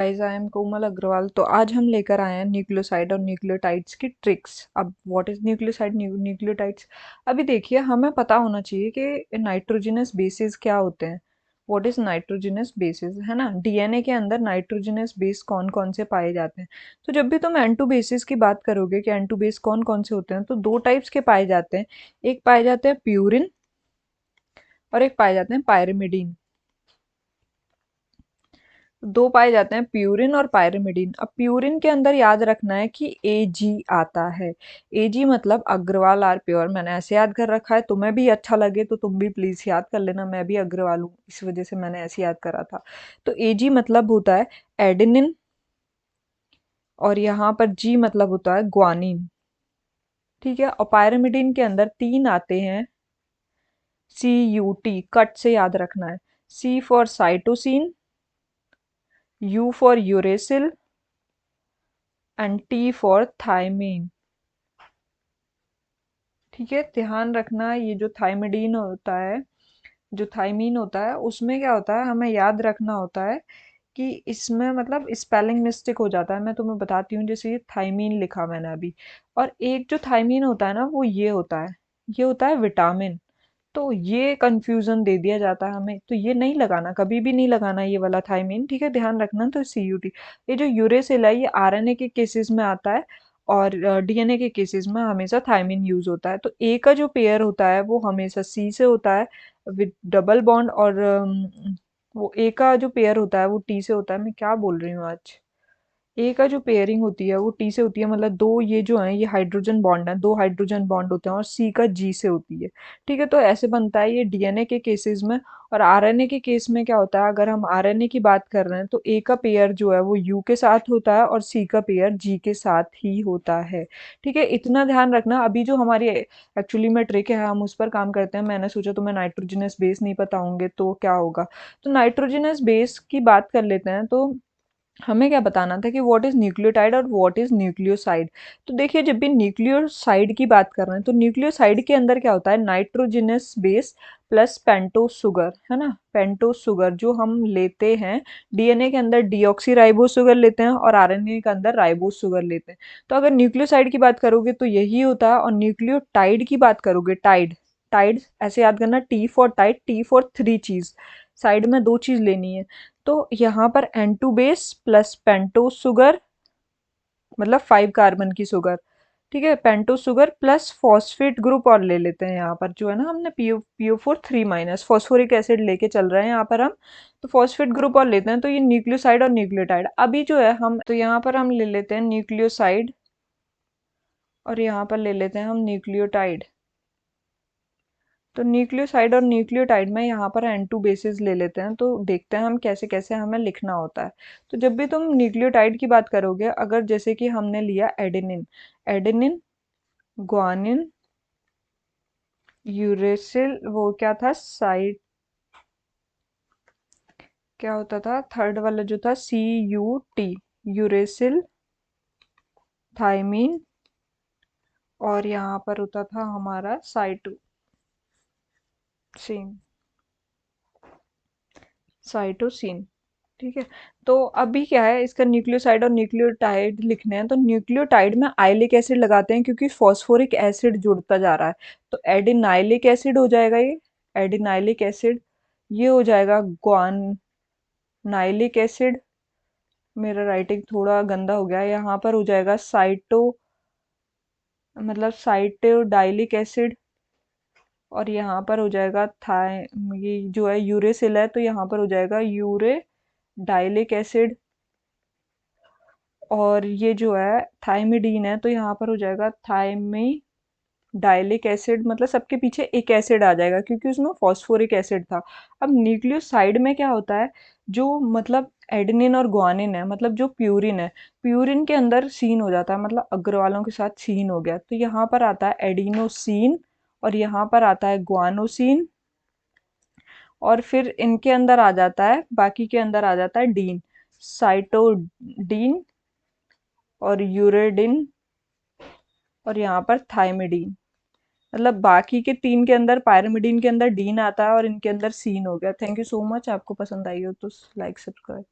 Guys, I am कोमल अग्रवाल। तो आज हम लेकर आए हैं न्यूक्लियोसाइड और न्यूक्लियोटाइड्स की ट्रिक्स। अब व्हाट इज न्यूक्लियोसाइड, न्यूक्लियोटाइड्स? अभी देखिए, हमें पता होना चाहिए कि नाइट्रोजनस बेसिस क्या होते हैं। व्हाट इज नाइट्रोजनस बेसिस, है ना? डीएनए के अंदर नाइट्रोजनस बेस कौन कौन से पाए जाते हैं। तो जब भी तुम एन टू बेसिस की बात करोगे कि एन टू बेस कौन कौन से होते हैं, तो दो टाइप्स के पाए जाते हैं। एक पाए जाते हैं प्यूरिन और एक पाए जाते हैं पायरिमिडीन। दो पाए जाते हैं, प्यूरिन और पायरिमिडीन। अब प्यूरिन के अंदर याद रखना है कि एजी आता है। एजी मतलब अग्रवाल आर प्योर। मैंने ऐसे याद कर रखा है, तुम्हें भी अच्छा लगे तो तुम भी प्लीज याद कर लेना। मैं भी अग्रवाल हूँ, इस वजह से मैंने ऐसे याद करा था। तो एजी मतलब होता है एडेनिन, और यहाँ पर जी मतलब होता है ग्वानिन। ठीक है। और पायरिमिडीन के अंदर तीन आते हैं, सी यू टी, कट से याद रखना है। C for cytosine, U for uracil and T for thymine. ठीक है, ध्यान रखना। ये जो थाइमिडीन होता है, जो थाइमीन होता है, उसमें क्या होता है, हमें याद रखना होता है कि इसमें मतलब स्पेलिंग मिस्टेक हो जाता है। मैं तुम्हें बताती हूँ। जैसे ये थाइमीन लिखा मैंने अभी, और एक जो थाइमीन होता है ना, वो ये होता है, ये होता है विटामिन। तो ये कंफ्यूजन दे दिया जाता है हमें, तो ये नहीं लगाना, कभी भी नहीं लगाना ये वाला थाइमीन। ठीक है, ध्यान रखना। तो सीयूटी, ये जो यूरेसिल है, ये आरएनए के केसेस में आता है, और डीएनए के केसेस में हमेशा थाइमीन यूज होता है। तो ए का जो पेयर होता है वो हमेशा सी से होता है विद डबल बॉन्ड, और वो ए का जो पेयर होता है वो टी से होता है। मैं क्या बोल रही हूँ आज। ए का जो पेयरिंग होती है वो टी से होती है, मतलब दो ये जो है, ये हाइड्रोजन बॉन्ड है, दो हाइड्रोजन बॉन्ड होते हैं, और सी का जी से होती है। ठीक है, तो ऐसे बनता है ये डीएनए के केसेस में। और आरएनए के केस में क्या होता है, अगर हम आरएनए की बात कर रहे हैं, तो ए का पेयर जो है वो यू के साथ होता है, और सी का पेयर जी के साथ ही होता है। ठीक है, इतना ध्यान रखना। अभी जो हमारी एक्चुअली में ट्रिक है, हम उस पर काम करते हैं। मैंने सोचा तुम्हें नाइट्रोजनस बेस नहीं पता होंगे तो क्या होगा। तो नाइट्रोजनस बेस की बात कर लेते हैं। तो हमें क्या बताना था कि व्हाट इज न्यूक्लियोटाइड और व्हाट इज न्यूक्लियोसाइड। तो देखिए, जब भी न्यूक्लियोसाइड की बात कर रहे हैं, तो न्यूक्लियोसाइड के अंदर क्या होता है, nitrogenous base plus pentose sugar, है ना? पेंटोस शुगर जो हम लेते हैं, डीएनए के अंदर डीऑक्सी राइबोस शुगर लेते हैं, और आरएनए के अंदर राइबोस शुगर लेते हैं। तो अगर न्यूक्लियोसाइड की बात करोगे तो यही होता है। और न्यूक्लियोटाइड की बात करोगे, टाइड, टाइड ऐसे याद करना, T for tide, T for three चीज, साइड में दो चीज लेनी है। तो यहाँ पर N two base plus pentose sugar, मतलब 5 कार्बन की शुगर। ठीक है, pentose sugar plus phosphate group और ले लेते हैं यहाँ पर, जो है ना, हमने PO four three minus phosphoric acid लेके चल रहे हैं यहाँ पर हम। तो फॉस्फेट ग्रुप और लेते हैं, तो ये न्यूक्लियोसाइड और न्यूक्लियोटाइड। अभी जो है हम, तो यहाँ पर हम ले लेते हैं न्यूक्लियोसाइड, और यहाँ पर ले लेते हैं हम न्यूक्लियोटाइड। तो न्यूक्लियोसाइड और न्यूक्लियोटाइड में यहाँ पर एन टू बेसिस ले लेते हैं। तो देखते हैं हम कैसे कैसे हमें लिखना होता है। तो जब भी तुम न्यूक्लियोटाइड की बात करोगे, अगर जैसे कि हमने लिया एडेनिन, एडेनिन, ग्वानिन, यूरेसिल, वो क्या था, साइट, क्या होता था थर्ड वाला जो था, सी यू टी, यूरेसिल, थाइमीन, और यहाँ पर होता था हमारा साइटोसिन, साइटोसिन। ठीक है। तो अभी क्या है, इसका न्यूक्लियोसाइड और न्यूक्लियोटाइड लिखने हैं। तो न्यूक्लियोटाइड में आइलिक एसिड लगाते हैं, क्योंकि फॉस्फोरिक एसिड जुड़ता जा रहा है। तो एडिनाइलिक एसिड हो जाएगा ये, एडिनाइलिक एसिड। ये हो जाएगा ग्वानाइलिक एसिड। मेरा राइटिंग थोड़ा गंदा हो गया है। यहाँ पर हो जाएगा साइटो, मतलब साइटोडाइलिक एसिड। और यहाँ पर हो जाएगा थाई, ये जो है यूरेसिल है, तो यहाँ पर हो जाएगा यूरे डाइलिक एसिड। और ये जो है थाइमिडीन है, तो यहाँ पर हो जाएगा थाइमी डाइलिक एसिड। मतलब सबके पीछे एक एसिड आ जाएगा, क्योंकि उसमें फॉस्फोरिक एसिड था। अब न्यूक्लियोसाइड में क्या होता है, जो मतलब एडेनिन और ग्वानिन है, मतलब जो प्यूरिन है, प्यूरिन के अंदर सीन हो जाता है, मतलब अग्रवालों के साथ सीन हो गया, तो यहाँ पर आता है एडिनोसिन, और यहाँ पर आता है ग्वानोसिन, और फिर इनके अंदर आ जाता है, बाकी के अंदर आ जाता है डीन, साइटोडीन, और यूरेडिन, और यहाँ पर थाइमिडीन। मतलब बाकी के तीन के अंदर, पायरिमिडीन के अंदर डीन आता है, और इनके अंदर सीन हो गया। Thank you so much. आपको पसंद आई हो तो लाइक सब्सक्राइब।